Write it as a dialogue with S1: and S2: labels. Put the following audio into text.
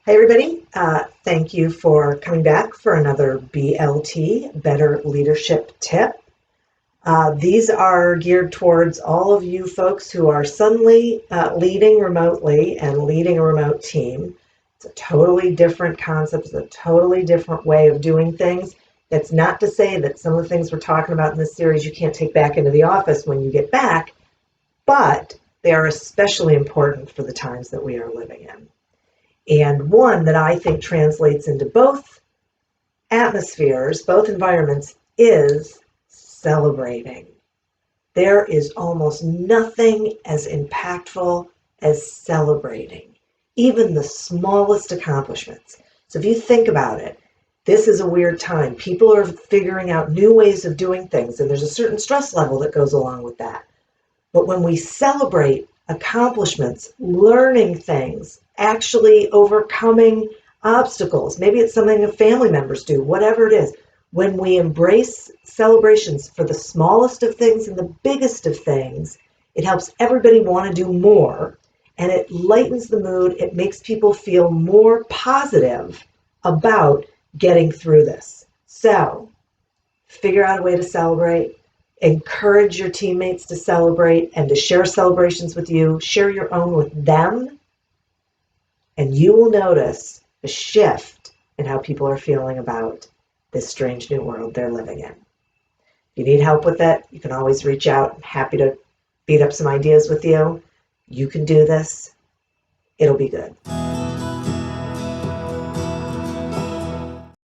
S1: Hey, everybody. Thank you for coming back for another BLT, Better Leadership Tip. These are geared towards all of you folks who are suddenly leading remotely and leading a remote team. It's a totally different concept. It's a totally different way of doing things. That's not to say that some of the things we're talking about in this series you can't take back into the office when you get back, but they are especially important for the times that we are living in. And one that I think translates into both atmospheres, both environments, is celebrating. There is almost nothing as impactful as celebrating, even the smallest accomplishments. So if you think about it, this is a weird time. People are figuring out new ways of doing things, and there's a certain stress level that goes along with that. But when we celebrate accomplishments, learning things, actually overcoming obstacles, maybe it's something that family members do, whatever it is, when we embrace celebrations for the smallest of things and the biggest of things, it helps everybody want to do more, and it lightens the mood. It makes people feel more positive about getting through this. So figure out a way to celebrate. Encourage your teammates to celebrate and to share celebrations with you. Share your own with them, and you will notice a shift in how people are feeling about this strange new world they're living in. If you need help with it, you can always reach out. I'm happy to beat up some ideas with you. You can do this. It'll be good.